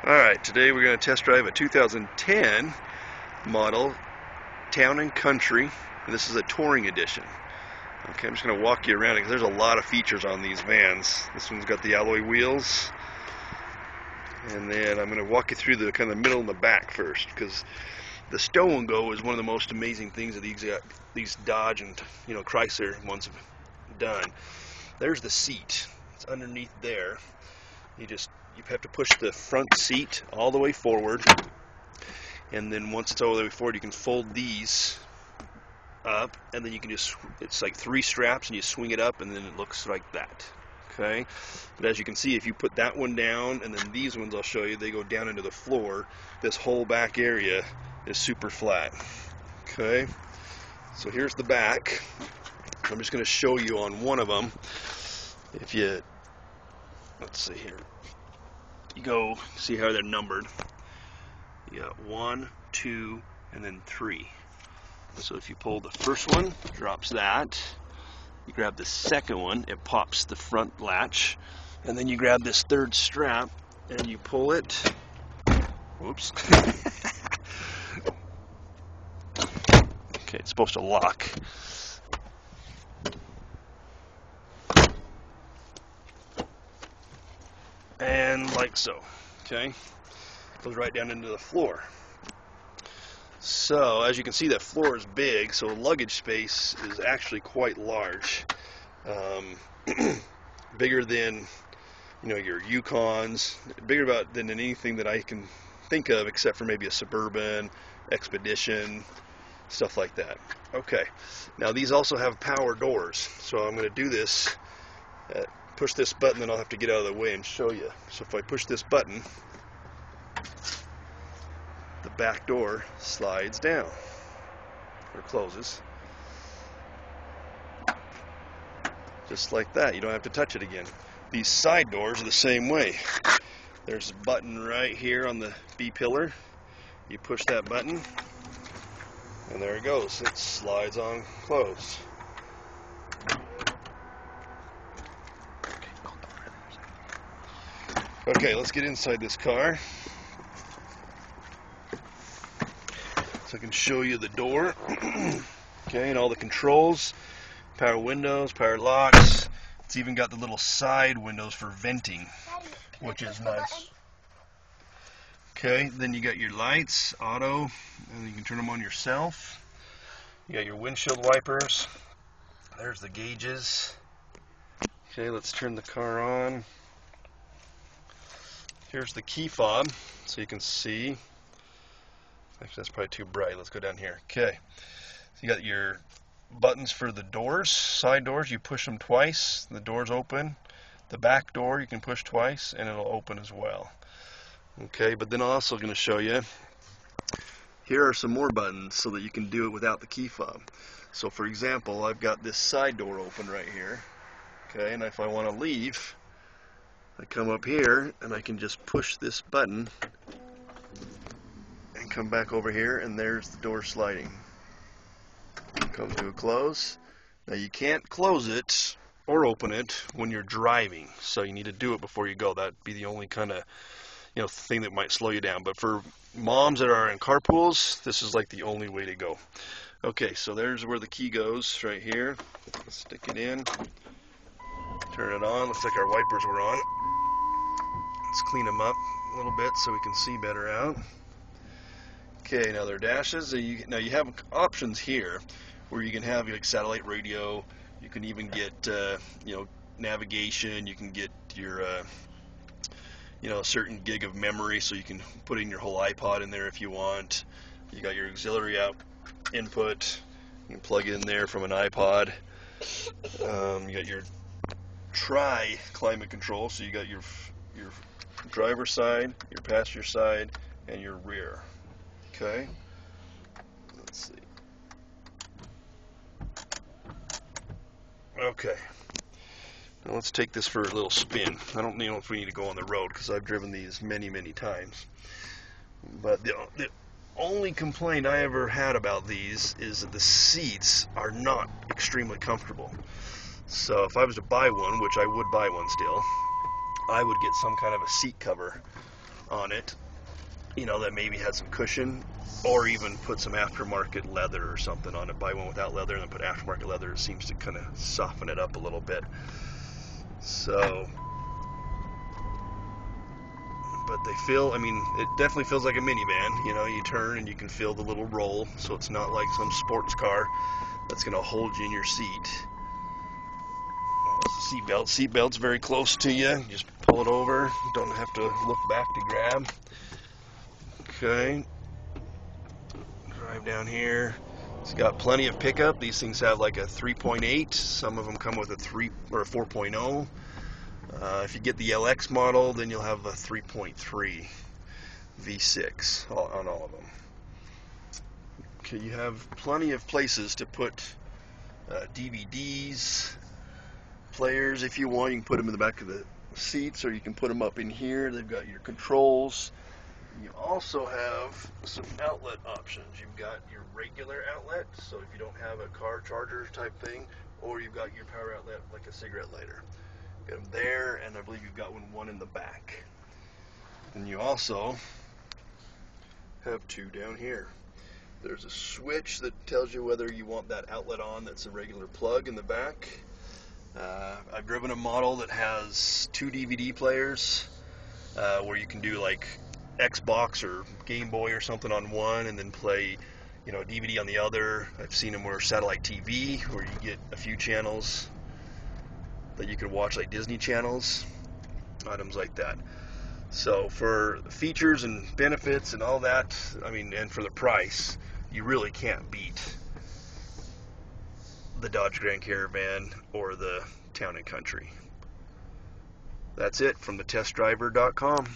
Alright, today we're going to test drive a 2010 model Town and Country, and this is a touring edition. Okay, I'm just going to walk you around it because there's a lot of features on these vans. This one's got the alloy wheels, and then I'm going to walk you through the kind of middle and the back first, because the stow and go is one of the most amazing things that these Dodge and Chrysler ones have done. There's the seat. It's underneath there. You have to push the front seat all the way forward, and then once it's all the way forward, you can fold these up, and then you can it's like 3 straps, and you swing it up, and then it looks like that. Okay, but as you can see, if you put that one down, and then these ones I'll show you, they go down into the floor. This whole back area is super flat. Okay, so here's the back. I'm just going to show you on one of them. If you, let's see here, you go see how they're numbered. You got 1, 2, and then 3. So if you pull the first one, it drops that. You grab the second one, it pops the front latch, and then you grab this third strap and you pull it. Whoops. Okay, it's supposed to lock. And like so. Okay, goes right down into the floor. So as you can see, that floor is big, so luggage space is actually quite large. Bigger than your Yukons, bigger than anything that I can think of, except for maybe a Suburban, Expedition, stuff like that. Okay, now these also have power doors, so I'm going to do this. Push this button, then I'll have to get out of the way and show you. So if I push this button, the back door slides down or closes, just like that. You don't have to touch it again. These side doors are the same way. There's a button right here on the B pillar. You push that button, and there it goes. It slides on closed. Okay, let's get inside this car so I can show you the door. Okay, and all the controls, power windows, power locks. It's even got the little side windows for venting, which is nice. Okay, then you got your lights, auto, and you can turn them on yourself. You got your windshield wipers. There's the gauges. Okay, let's turn the car on. Here's the key fob, so you can see. Actually, that's probably too bright. Let's go down here. Okay, so you got your buttons for the doors, side doors. You push them twice, the doors open. The back door you can push twice, and it'll open as well. Okay, but then I'm also going to show you, here are some more buttons so that you can do it without the key fob. So for example, I've got this side door open right here. Okay, and if I want to leave, I come up here and I can just push this button and come back over here, and there's the door sliding. Comes to a close. Now you can't close it or open it when you're driving, so you need to do it before you go. That'd be the only kind of thing that might slow you down. But for moms that are in carpools, this is like the only way to go. Okay, so there's where the key goes, right here. Let's stick it in. Turn it on. Looks like our wipers were on. Let's clean them up a little bit so we can see better out. Okay, now they're dashes. Now you have options here where you can have like satellite radio. You can even get navigation. You can get your a certain gig of memory, so you can put in your whole iPod in there if you want. You got your auxiliary out input. You can plug it in there from an iPod. You got your Chry climate control, so you got your driver's side, your passenger side, and your rear. Okay, let's see. Okay, now let's take this for a little spin. I don't know if we need to go on the road because I've driven these many times. But the only complaint I ever had about these is that the seats are not extremely comfortable. So if I was to buy one, which I would buy one still, I would get some kind of a seat cover on it, you know, that maybe had some cushion, or even put some aftermarket leather or something on it. Buy one without leather and then put aftermarket leather. It seems to kind of soften it up a little bit. So, but they feel, I mean, it definitely feels like a minivan. You know, you turn and you can feel the little roll, so it's not like some sports car that's going to hold you in your seat. Seatbelt's very close to you. You just pull it over. Don't have to look back to grab. Okay. Drive down here. It's got plenty of pickup. These things have like a 3.8. Some of them come with a 3 or a 4.0. If you get the LX model, then you'll have a 3.3 V6 on all of them. Okay, you have plenty of places to put DVDs, players if you want. You can put them in the back of the seats, or you can put them up in here. They've got your controls. You also have some outlet options. You've got your regular outlet, so if you don't have a car charger type thing, or you've got your power outlet like a cigarette lighter. Got them there, and I believe you've got one in the back. And you also have two down here. There's a switch that tells you whether you want that outlet on. That's a regular plug in the back. I've driven a model that has two DVD players, where you can do like Xbox or Game Boy or something on one, and then play, you know, a DVD on the other. I've seen them where satellite TV, where you get a few channels that you could watch, like Disney channels, items like that. So for the features and benefits and all that, I mean, and for the price, you really can't beat the Dodge Grand Caravan or the Town & Country. That's it from thetestdriver.com.